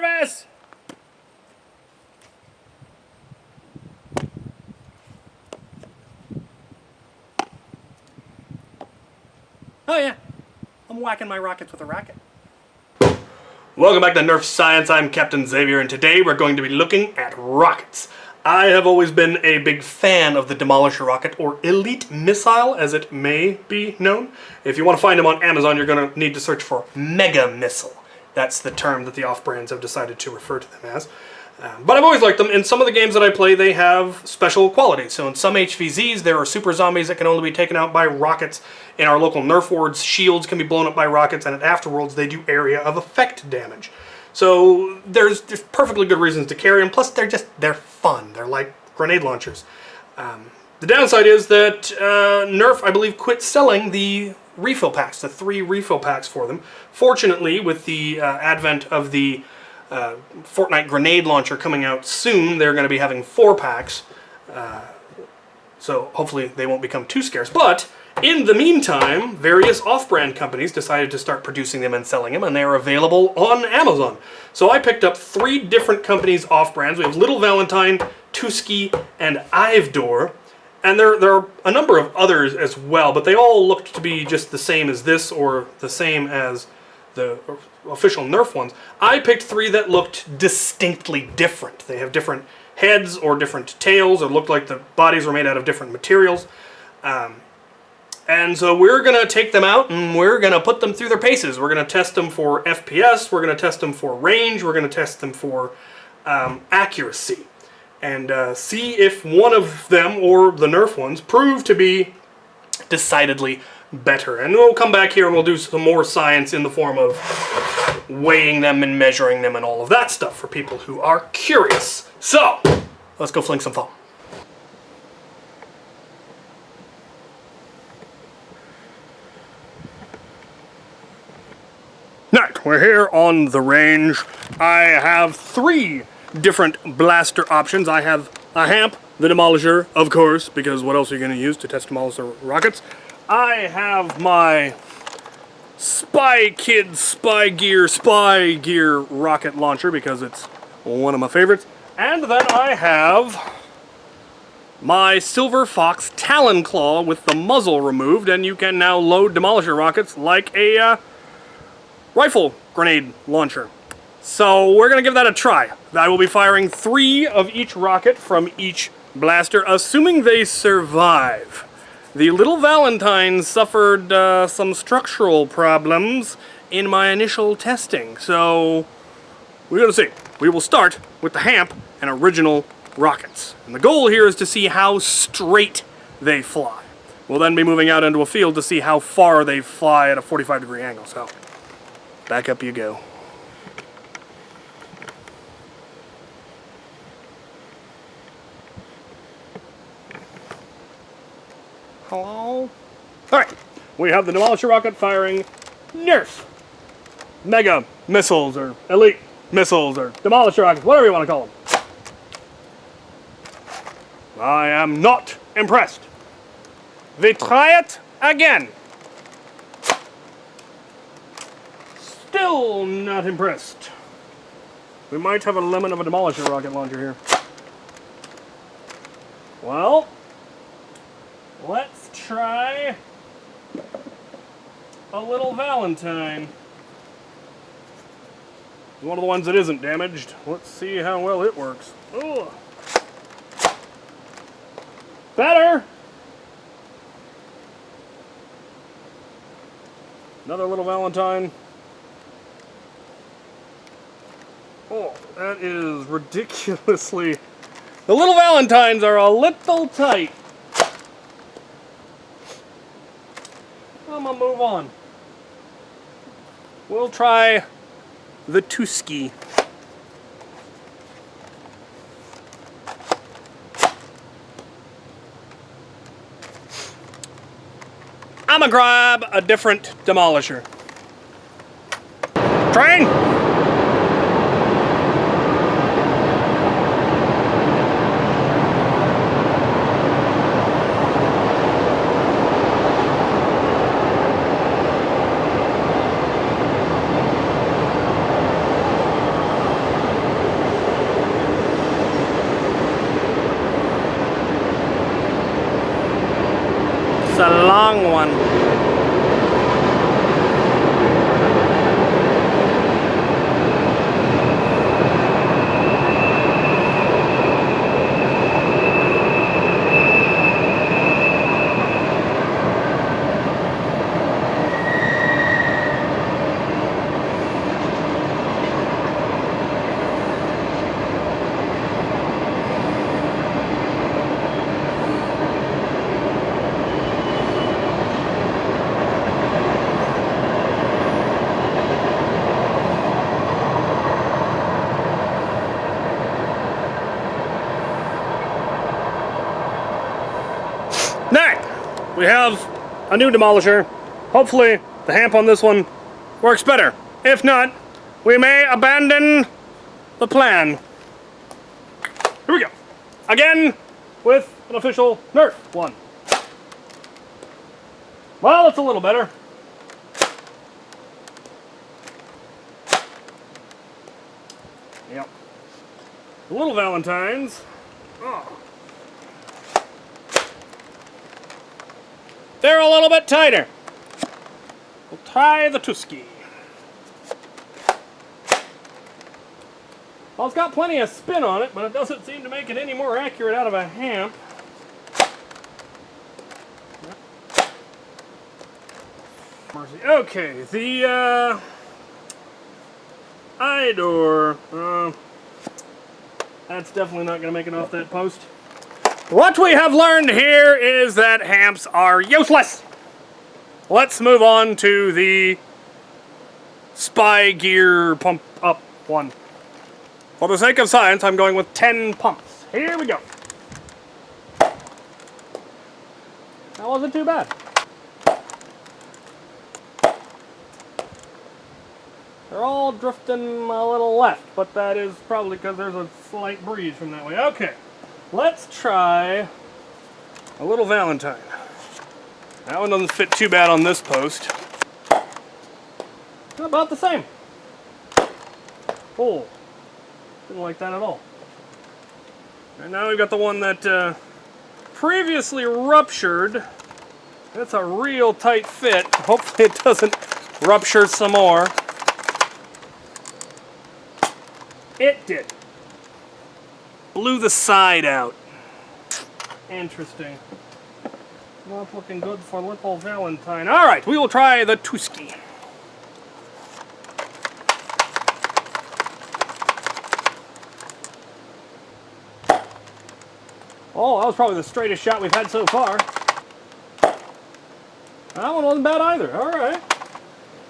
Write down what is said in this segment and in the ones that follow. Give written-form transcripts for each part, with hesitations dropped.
nervous! Oh yeah, I'm whacking my rockets with a racket. Welcome back to Nerf Science. I'm Captain Xavier, and today we're going to be looking at rockets. I have always been a big fan of the Demolisher rocket, or Elite Missile, as it may be known. If you want to find them on Amazon, you're going to need to search for Mega Missile. That's the term that the off-brands have decided to refer to them as. But I've always liked them. In some of the games that I play, they have special qualities. So in some HVZs, there are super zombies that can only be taken out by rockets. In our local Nerf wards, shields can be blown up by rockets, and at Afterworlds, they do area of effect damage. So there's perfectly good reasons to carry them. Plus, they're fun. They're like grenade launchers. The downside is that Nerf, I believe, quit selling the refill packs, the 3 refill packs for them. Fortunately, with the advent of the Fortnite grenade launcher coming out soon, they're going to be having 4 packs. So hopefully they won't become too scarce. But in the meantime, various off-brand companies decided to start producing them and selling them, and they're available on Amazon. So I picked up 3 different companies' off-brands. We have Little Valentine, Tuski, and Ivdor. And there are a number of others as well, but they all looked to be just the same as this or the same as the official Nerf ones. I picked 3 that looked distinctly different. They have different heads or different tails, or looked like the bodies were made out of different materials. And so we're going to take them out and we're going to put them through their paces. We're going to test them for FPS, we're going to test them for range, we're going to test them for accuracy. And see if one of them, or the Nerf ones, prove to be decidedly better. And we'll come back here and we'll do some more science in the form of weighing them and measuring them and all of that stuff for people who are curious. So, let's go fling some foam. Alright, we're here on the range. I have 3 different blaster options. I have a HAMP, the Demolisher, of course, because what else are you going to use to test Demolisher rockets? I have my Spy Gear rocket launcher, because it's one of my favorites. And then I have my Silver Fox Talon Claw with the muzzle removed, and you can now load Demolisher rockets like a rifle grenade launcher. So we're going to give that a try. I will be firing 3 of each rocket from each blaster, assuming they survive. The Little Valentine suffered some structural problems in my initial testing, so we're going to see. We will start with the HAMP and original rockets. And the goal here is to see how straight they fly. We'll then be moving out into a field to see how far they fly at a 45-degree angle. So, back up you go. Hello? Alright, we have the Demolisher rocket firing Nerf Mega Missiles, or Elite Missiles, or Demolisher rockets, whatever you want to call them. I am not impressed. We try it again. Still not impressed. We might have a lemon of a Demolisher rocket launcher here. Well, let's try a Little Valentine. One of the ones that isn't damaged. Let's see how well it works. Ugh. Better! Another Little Valentine. Oh, that is ridiculously... The Little Valentines are a little tight. I'm gonna move on. We'll try the Tuski. I'm gonna grab a different Demolisher. Train! long one. Next, we have a new Demolisher. Hopefully, the hamp on this one works better. If not, we may abandon the plan. Here we go. Again, with an official Nerf one. Well, it's a little better. Yep. The little Valentines. Oh. They're a little bit tighter. We'll try the Tusky. Well, it's got plenty of spin on it, but it doesn't seem to make it any more accurate out of a hamp. Okay, the eye-door. That's definitely not going to make it off that post. What we have learned here is that hamps are useless. Let's move on to the spy gear pump up one. For the sake of science, I'm going with 10 pumps. Here we go. That wasn't too bad. They're all drifting a little left, but that is probably because there's a slight breeze from that way. Okay. Let's try a little Valentine. That one doesn't fit too bad on this post. About the same. Oh, didn't like that at all. And now we've got the one that previously ruptured. That's a real tight fit. Hopefully it doesn't rupture some more. It did. Blew the side out. Interesting. Not looking good for little Valentine. Alright, we will try the Tusky. Oh, that was probably the straightest shot we've had so far. That one wasn't bad either. Alright.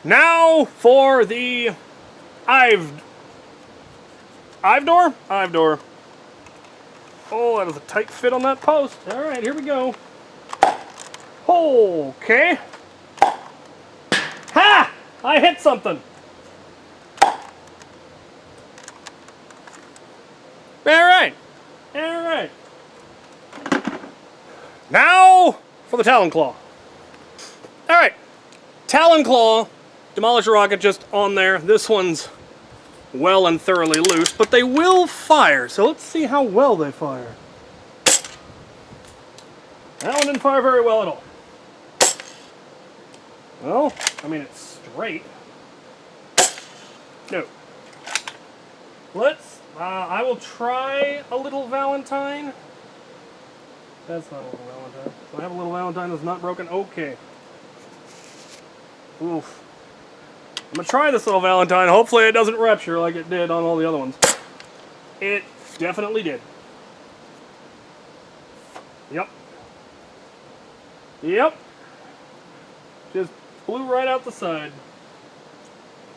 Now for the Ive-door? Ive-door. Oh, that was a tight fit on that post. Alright, here we go. Okay. Ha! I hit something. Alright. Alright. Now for the Talon Claw. Alright. Talon Claw. Demolisher rocket just on there. This one's well and thoroughly loose, but they will fire, so let's see how well they fire. That one didn't fire very well at all. Well, I mean, it's straight. No. Let's, I will try a little Valentine. That's not a little Valentine. So I have a little Valentine that's not broken. Okay. Oof. I'm going to try this little Valentine. Hopefully it doesn't rupture like it did on all the other ones. It definitely did. Yep. Yep. Just blew right out the side.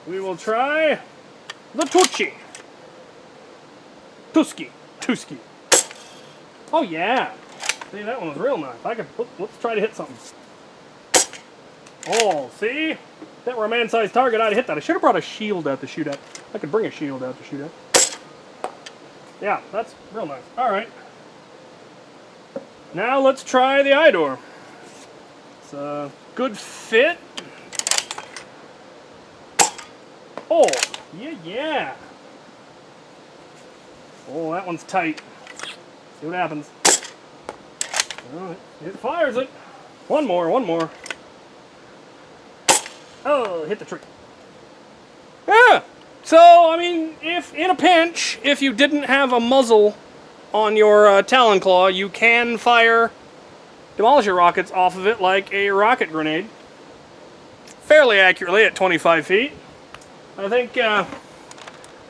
We will try the Tusky. Tusky. Oh yeah. See, that one was real nice. Let's try to hit something. Oh, see? If that were a man-sized target, I'd hit that. I should have brought a shield out to shoot at. I could bring a shield out to shoot at. Yeah, that's real nice. Alright. Now let's try the eye-door. It's a good fit. Oh, yeah. Oh, that one's tight. See what happens. Alright, it fires it. One more, one more. Oh, hit the tree. Yeah. So, I mean, if in a pinch, if you didn't have a muzzle on your Talon Claw, you can fire Demolisher rockets off of it like a rocket grenade. Fairly accurately at 25 feet. I think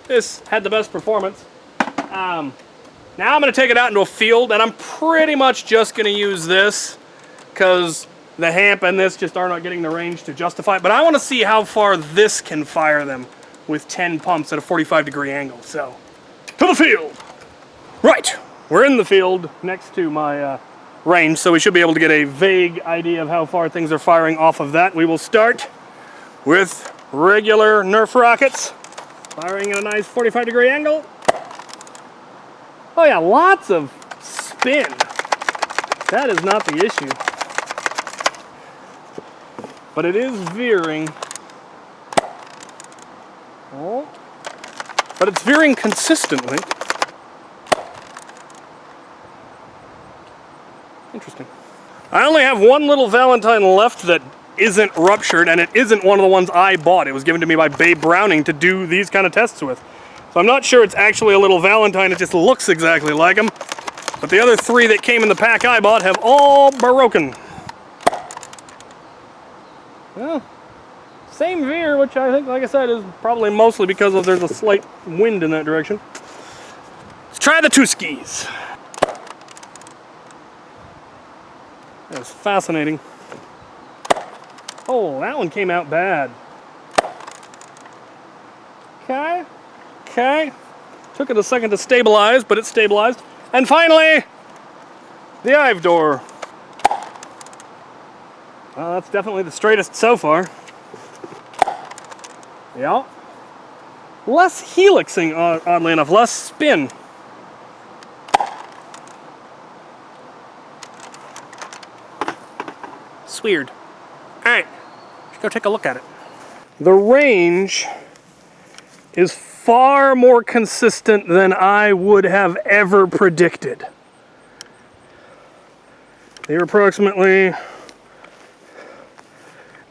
this had the best performance. Now I'm going to take it out into a field, and I'm pretty much just going to use this because the Hamp and this just are not getting the range to justify it. But I want to see how far this can fire them with 10 pumps at a 45-degree angle. So, to the field! Right, we're in the field next to my range, so we should be able to get a vague idea of how far things are firing off of that. We will start with regular Nerf rockets, firing at a nice 45-degree angle. Oh yeah, lots of spin. That is not the issue. But it is veering. Oh. But it's veering consistently. Interesting. I only have one little Valentine left that isn't ruptured, and it isn't one of the ones I bought. It was given to me by Babe Browning to do these kind of tests with. So I'm not sure it's actually a little Valentine, it just looks exactly like them. But the other three that came in the pack I bought have all broken. Well, same veer, which I think, like I said, is probably mostly because of there's a slight wind in that direction. Let's try the two skis. That's fascinating. Oh, that one came out bad. Okay. Okay. Took it a second to stabilize, but it stabilized. And finally, the Ive door. Well, that's definitely the straightest so far. Yeah. Less helixing, oddly enough. Less spin. It's weird. Alright, let's go take a look at it. The range is far more consistent than I would have ever predicted. They're approximately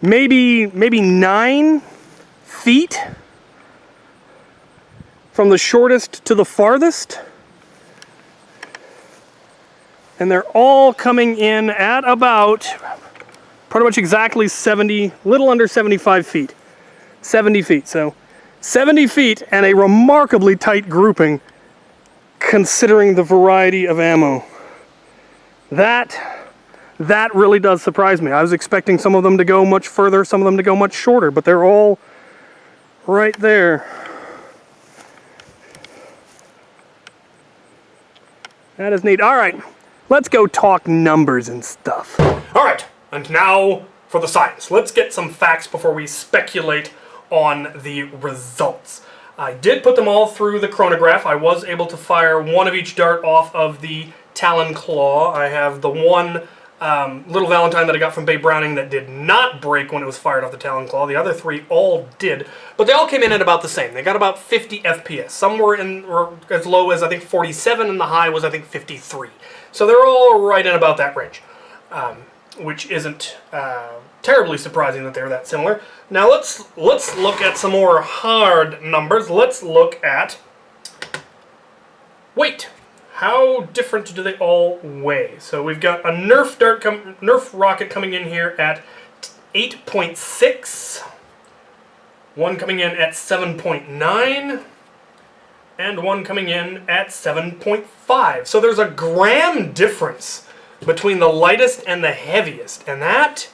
maybe 9 feet from the shortest to the farthest. And they're all coming in at about pretty much exactly 70, little under 75 feet. 70 feet, so 70 feet and a remarkably tight grouping considering the variety of ammo. That really does surprise me. I was expecting some of them to go much further, some of them to go much shorter, but they're all right there. That is neat. All right, let's go talk numbers and stuff. All right. And now for the science. Let's get some facts before we speculate on the results. I did put them all through the chronograph. I was able to fire one of each dart off of the Talon Claw. I have the one little Valentine that I got from Babe Browning that did not break when it was fired off the Talon Claw. The other three all did, but they all came in at about the same. They got about 50 FPS. Some were as low as I think 47, and the high was I think 53. So they're all right in about that range. Which isn't terribly surprising that they're that similar. Now let's look at some more hard numbers. Let's look at weight. How different do they all weigh? So we've got a Nerf rocket coming in here at 8.6, one coming in at 7.9, and one coming in at 7.5. So there's a gram difference between the lightest and the heaviest, and that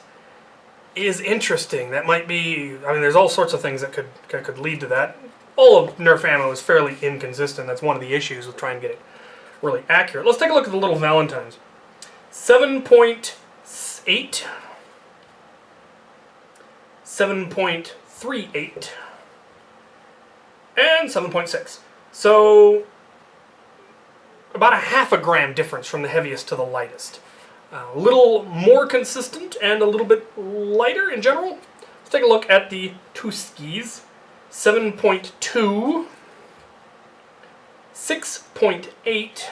is interesting. That might be, I mean, there's all sorts of things that could lead to that. All of Nerf ammo is fairly inconsistent. That's one of the issues with trying to get it really accurate. Let's take a look at the little Valentines. 7.8, 7.38, and 7.6. So about a half a gram difference from the heaviest to the lightest. A little more consistent and a little bit lighter in general. Let's take a look at the two skis. 7.2, 6.8,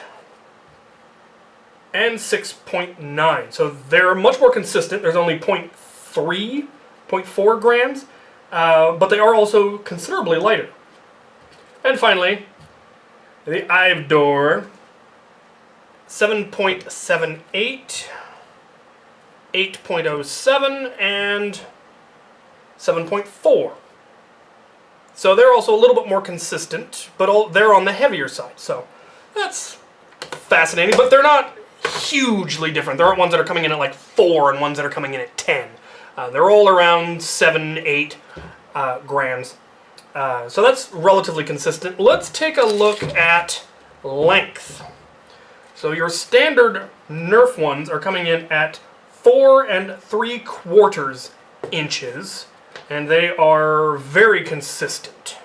and 6.9. So they're much more consistent. There's only 0.4 grams, but they are also considerably lighter. And finally, the Ivdor 7.78, 8.07, and 7.4. So they're also a little bit more consistent, but they're on the heavier side. So that's fascinating, but they're not hugely different. There aren't ones that are coming in at like 4 and ones that are coming in at 10. They're all around 7, 8 grams. So that's relatively consistent. Let's take a look at length. So your standard Nerf ones are coming in at 4 3/4 inches, and they are very consistent.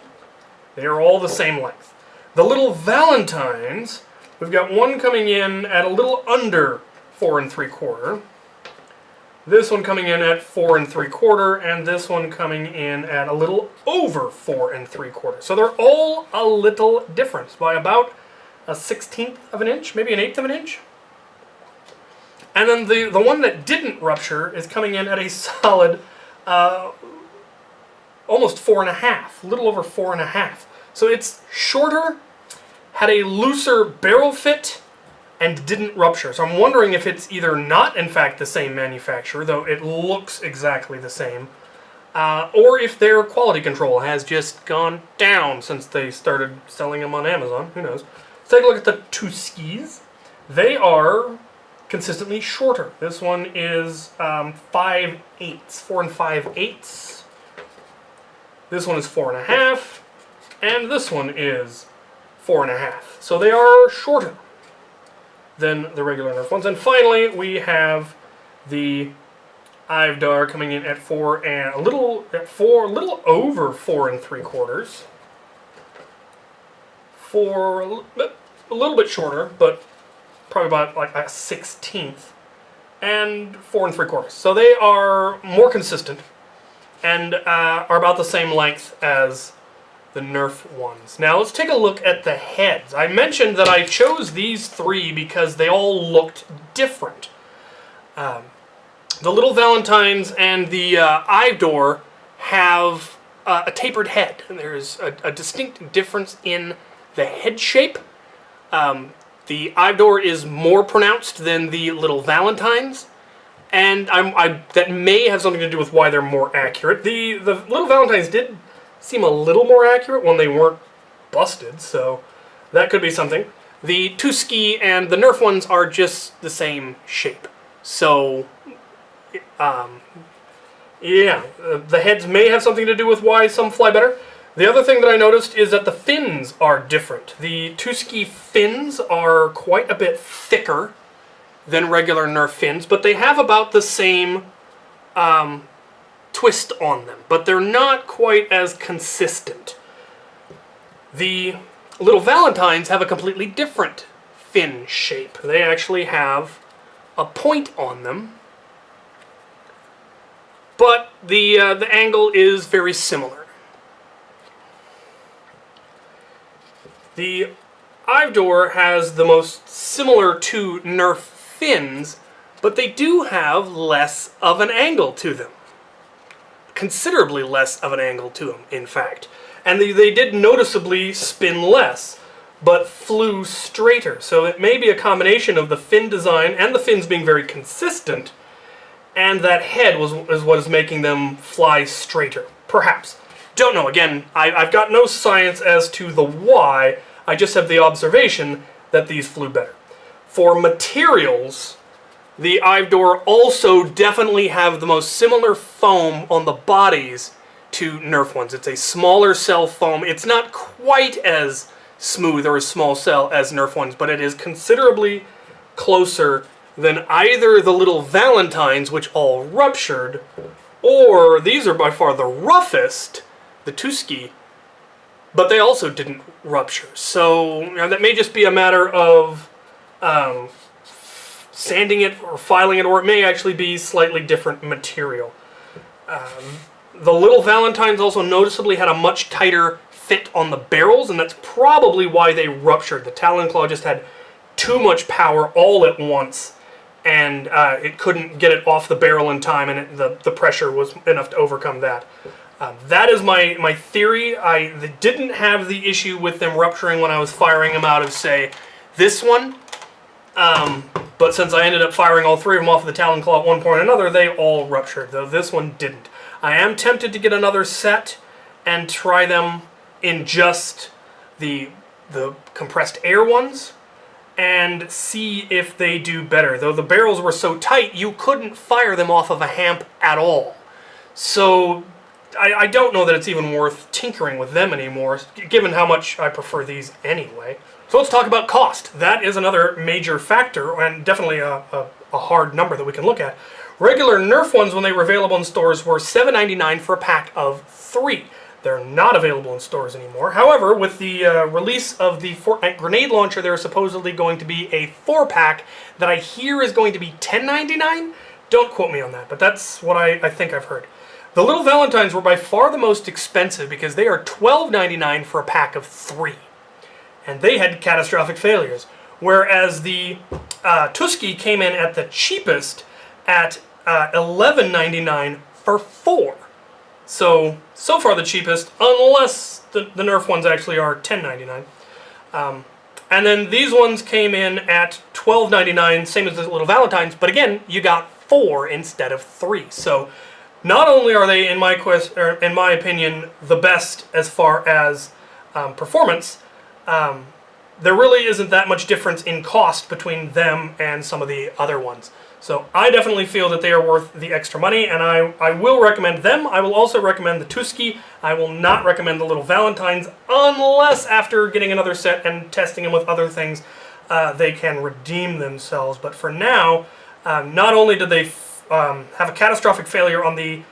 They are all the same length. The little Valentines, we've got one coming in at a little under 4 3/4. This one coming in at 4 3/4, and this one coming in at a little over 4 3/4. So they're all a little different by about a 1/16 of an inch, maybe an 1/8 of an inch. And then the one that didn't rupture is coming in at a solid almost 4.5, a little over 4.5. So it's shorter, had a looser barrel fit, and didn't rupture. So I'm wondering if it's either not, in fact, the same manufacturer, though it looks exactly the same, or if their quality control has just gone down since they started selling them on Amazon. Who knows? Let's take a look at the Tuskis. They are consistently shorter. This one is 5/8, 4 5/8. This one is 4.5, and this one is 4.5. So they are shorter than the regular Nerf ones. And finally, we have the Ivdar coming in at 4 and a little over 4 3/4. A little bit shorter, but probably about like a 1/16, and 4 3/4. So they are more consistent and are about the same length as the Nerf ones. Now let's take a look at the heads. I mentioned that I chose these 3 because they all looked different. The little Valentines and the Ivdor have a tapered head, and there's a distinct difference in the head shape. The Ivdor is more pronounced than the little Valentines, and that may have something to do with why they're more accurate. The little Valentines did seem a little more accurate when they weren't busted, so that could be something. The Tuski and the Nerf ones are just the same shape. So, yeah, the heads may have something to do with why some fly better. The other thing that I noticed is that the fins are different. The Tuski fins are quite a bit thicker than regular Nerf fins, but they have about the same twist on them, but they're not quite as consistent. The little Valentines have a completely different fin shape. They actually have a point on them, but the angle is very similar. The Ivdor has the most similar to Nerf fins, but they do have less of an angle to them. Considerably less of an angle to them, in fact. And they did noticeably spin less, but flew straighter. So it may be a combination of the fin design and the fins being very consistent, and that head is what is making them fly straighter. Perhaps. Don't know. Again, I've got no science as to the why. I just have the observation that these flew better. For materials, the Ivdor also definitely have the most similar foam on the bodies to Nerf ones. It's a smaller cell foam. It's not quite as smooth or a small cell as Nerf ones, but it is considerably closer than either the little Valentines, which all ruptured, or these are by far the roughest, the Tuski, but they also didn't rupture. So that may just be a matter of sanding it or filing it, or it may actually be slightly different material. The little Valentines also noticeably had a much tighter fit on the barrels, and that's probably why they ruptured. The Talon Claw just had too much power all at once, and it couldn't get it off the barrel in time, and the pressure was enough to overcome that. That is my theory. I didn't have the issue with them rupturing when I was firing them out of, say, this one. But since I ended up firing all three of them off of the Talon Claw at one point or another, they all ruptured, though this one didn't. I am tempted to get another set and try them in just the compressed air ones and see if they do better. Though the barrels were so tight, you couldn't fire them off of a hamp at all. So I don't know that it's even worth tinkering with them anymore, given how much I prefer these anyway. So let's talk about cost. That is another major factor, and definitely a hard number that we can look at. Regular Nerf ones, when they were available in stores, were $7.99 for a pack of 3. They're not available in stores anymore. However, with the release of the Fortnite grenade launcher, there is supposedly going to be a 4-pack that I hear is going to be $10.99. Don't quote me on that, but that's what I think I've heard. The Little Valentines were by far the most expensive because they are $12.99 for a pack of 3. And they had catastrophic failures. Whereas the Tusky came in at the cheapest at $11.99 for 4. So far the cheapest, unless the Nerf ones actually are $10.99. And then these ones came in at $12.99, same as the Little Valentines, but again, you got 4 instead of 3. So not only are they, in my opinion, the best as far as performance, there really isn't that much difference in cost between them and some of the other ones. So I definitely feel that they are worth the extra money, and I will recommend them. I will also recommend the Tusky. I will not recommend the Little Valentines unless after getting another set and testing them with other things, they can redeem themselves. But for now, not only did they have a catastrophic failure on the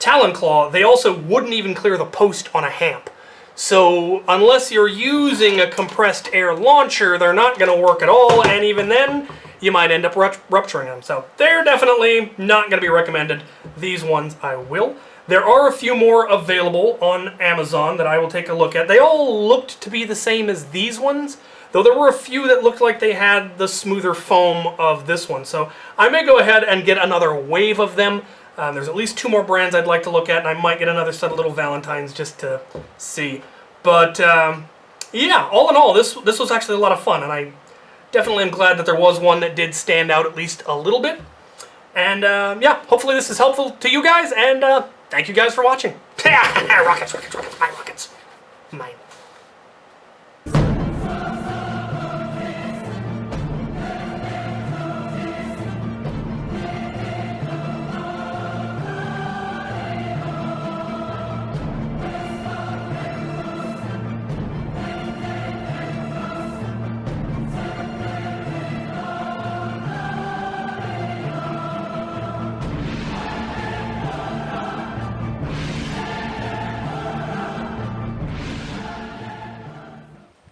Talon Claw, they also wouldn't even clear the post on a hamp. So unless you're using a compressed air launcher, they're not going to work at all, and even then, you might end up rupturing them. So they're definitely not going to be recommended. These ones I will. There are a few more available on Amazon that I will take a look at. They all looked to be the same as these ones, though there were a few that looked like they had the smoother foam of this one. So I may go ahead and get another wave of them. There's at least 2 more brands I'd like to look at, and I might get another set of Little Valentines just to see. But yeah, all in all, this was actually a lot of fun, and I definitely am glad that there was one that did stand out at least a little bit. And yeah, hopefully this is helpful to you guys, and thank you guys for watching. Rockets, rockets, rockets, my rockets. Mine.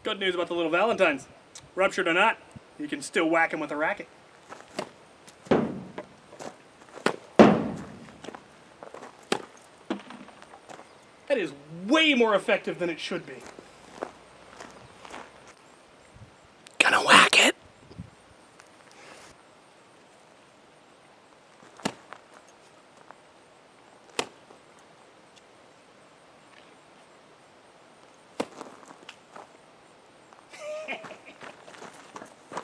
Good news about the Little Valentines. Ruptured or not, you can still whack them with a racket. That is way more effective than it should be.